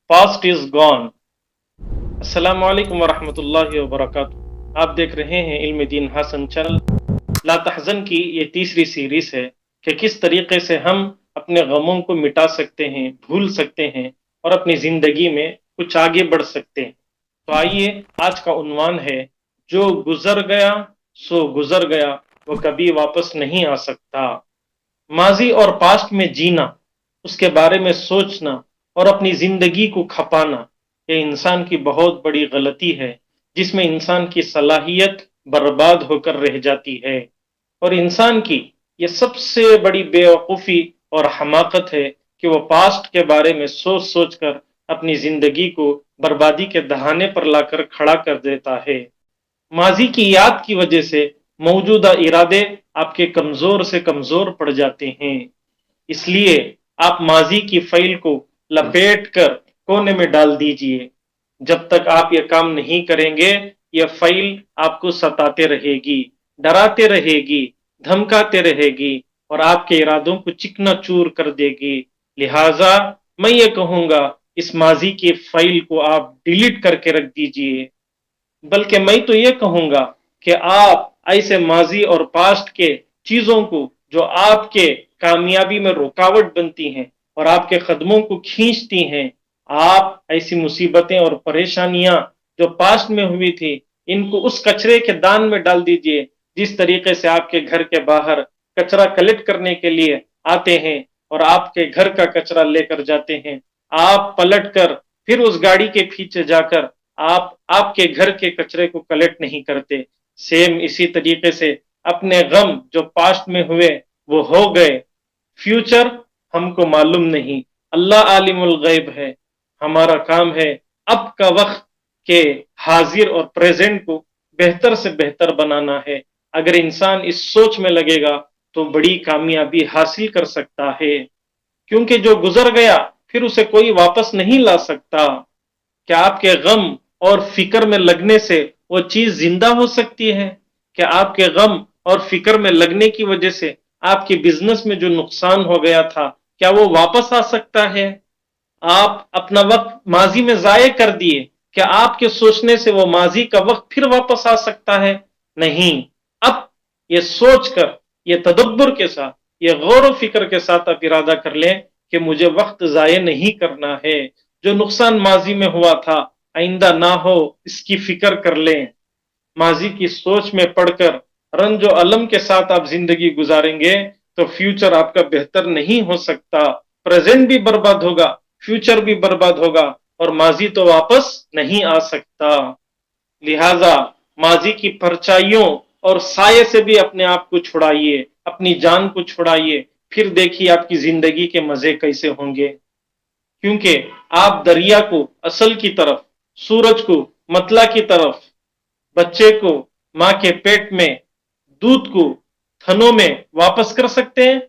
past is gone. अस्सलामु अलैकुम वरहमतुल्लाहि वबरकातुहू। आप देख रहे हैं इल्म दीन हसन चैनल। ला तहज़न की ये तीसरी सीरीज है कि किस तरीके से हम अपने गमों को मिटा सकते हैं, भूल सकते हैं और अपनी जिंदगी में कुछ आगे बढ़ सकते हैं। तो आइए, आज का उन्वान है, जो गुजर गया सो गुजर गया, वो कभी वापस नहीं आ सकता। माजी और पास्ट में जीना, उसके बारे में सोचना और अपनी जिंदगी को खपाना, ये इंसान की बहुत बड़ी गलती है, जिसमें इंसान की सलाहियत बर्बाद होकर रह जाती है। और इंसान की ये सबसे बड़ी बेवकूफ़ी और हमाकत है कि वो पास्ट के बारे में सोच सोच कर अपनी जिंदगी को बर्बादी के दहाने पर लाकर खड़ा कर देता है। माजी की याद की वजह से मौजूदा इरादे आपके कमजोर से कमजोर पड़ जाते हैं। इसलिए आप माजी की फाइल को लपेट कर कोने में डाल दीजिए। जब तक आप ये काम नहीं करेंगे, यह फाइल आपको सताते रहेगी, डराते रहेगी, धमकाते रहेगी और आपके इरादों को चिकनाचूर कर देगी। लिहाजा मैं ये कहूंगा, इस माजी की फाइल को आप डिलीट करके रख दीजिए। बल्कि मैं तो ये कहूंगा कि आप ऐसे माजी और पास्ट के चीजों को जो आपके कामयाबी में रुकावट बनती हैं और आपके कदमों को खींचती हैं, आप ऐसी मुसीबतें और परेशानियां जो पास्ट में हुई थी, इनको उस कचरे के दान में डाल दीजिए। जिस तरीके से आपके घर के बाहर कचरा कलेक्ट करने के लिए आते हैं और आपके घर का कचरा लेकर जाते हैं, आप पलट कर फिर उस गाड़ी के पीछे जाकर आप आपके घर के कचरे को कलेक्ट नहीं करते। सेम इसी तरीके से अपने गम जो पास्ट में हुए वो हो गए, फ्यूचर हमको मालूम नहीं, अल्लाह आलिमुल गैब है। हमारा काम है अब का वक्त के हाजिर और प्रेजेंट को बेहतर से बेहतर बनाना है। अगर इंसान इस सोच में लगेगा तो बड़ी कामयाबी हासिल कर सकता है, क्योंकि जो गुजर गया फिर उसे कोई वापस नहीं ला सकता। क्या आपके गम और फिक्र में लगने से वो चीज जिंदा हो सकती है? क्या आपके गम और फिक्र में लगने की वजह से आपके बिजनेस में जो नुकसान हो गया था, क्या वो वापस आ सकता है? आप अपना वक्त माजी में जाये कर दिए, क्या आपके सोचने से वो माजी का वक्त फिर वापस आ सकता है? नहीं। अब ये सोचकर, ये तदब्बर के साथ, ये गौर फिक्र के साथ आप इरादा कर लें कि मुझे वक्त जाये नहीं करना है। जो नुकसान माजी में हुआ था आइंदा ना हो, इसकी फिक्र कर लें। माजी की सोच में पड़कर रंजो अलम के साथ आप जिंदगी गुजारेंगे तो फ्यूचर आपका बेहतर नहीं हो सकता। प्रेजेंट भी बर्बाद होगा, फ्यूचर भी बर्बाद होगा और माजी तो वापस नहीं आ सकता। लिहाजा माजी की परछाइयों और साये से भी अपने आप को छुड़ाइए, अपनी जान को छुड़ाइए, फिर देखिए आपकी जिंदगी के मजे कैसे होंगे। क्योंकि आप दरिया को असल की तरफ, सूरज को मतला की तरफ, बच्चे को मां के पेट में दूध को थनों में वापस कर सकते हैं?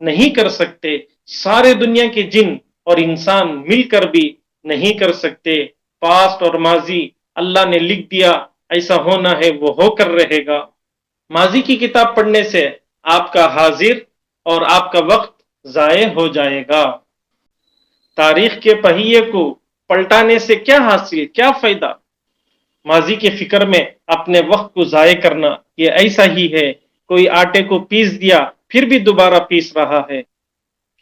नहीं कर सकते। सारे दुनिया के जिन और इंसान मिलकर भी नहीं कर सकते। पास्ट और माजी अल्लाह ने लिख दिया, ऐसा होना है वो होकर रहेगा। माजी की किताब पढ़ने से आपका हाजिर और आपका वक्त जाये हो जाएगा। तारीख के पहिए को पलटाने से क्या हासिल, क्या फायदा? माजी की फिक्र में अपने वक्त को जाये करना ये ऐसा ही है, कोई आटे को पीस दिया फिर भी दोबारा पीस रहा है,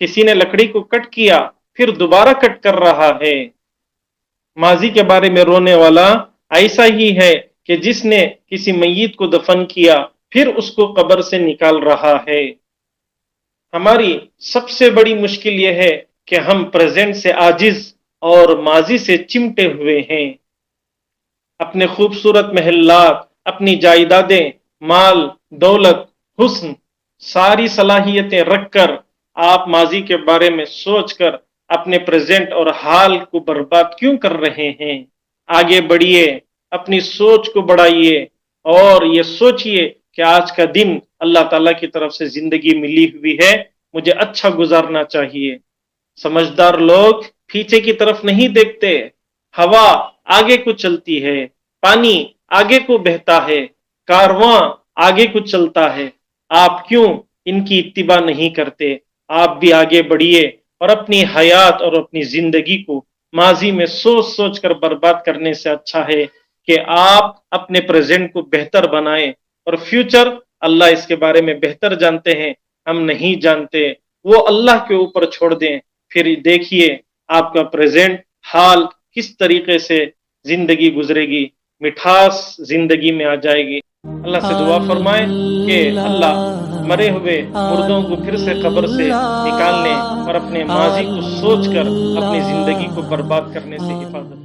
किसी ने लकड़ी को कट किया फिर दोबारा कट कर रहा है। माजी के बारे में रोने वाला ऐसा ही है कि जिसने किसी मय्यत को दफन किया फिर उसको कब्र से निकाल रहा है। हमारी सबसे बड़ी मुश्किल यह है कि हम प्रेजेंट से आजिज और माजी से चिमटे हुए हैं। अपने खूबसूरत महल्लात, अपनी जायदादें, माल, दौलत, हुस्न, सारी सलाहियतें रखकर आप माजी के बारे में सोचकर अपने प्रेजेंट और हाल को बर्बाद क्यों कर रहे हैं? आगे बढ़िए, अपनी सोच को बढ़ाइए और ये सोचिए कि आज का दिन अल्लाह ताला की तरफ से जिंदगी मिली हुई है, मुझे अच्छा गुजारना चाहिए। समझदार लोग पीछे की तरफ नहीं देखते। हवा आगे को चलती है, पानी आगे को बहता है, कारवां आगे को चलता है। आप क्यों इनकी इत्तिबा नहीं करते? आप भी आगे बढ़िए और अपनी हयात और अपनी जिंदगी को ماضی میں سوچ سوچ کر برباد کرنے سے اچھا ہے کہ آپ اپنے پریزنٹ کو بہتر بنائیں، اور فیوچر اللہ اس کے بارے میں بہتر جانتے ہیں، ہم نہیں جانتے، وہ اللہ کے اوپر چھوڑ دیں۔ پھر دیکھیے آپ کا پریزنٹ حال کس طریقے سے زندگی گزرے گی، مٹھاس زندگی میں آ جائے گی۔ اللہ سے دعا فرمائیں کہ اللہ مرے ہوئے مردوں کو پھر سے قبر سے نکالنے اور اپنے ماضی کو سوچ کر اپنی زندگی کو برباد کرنے سے حفاظت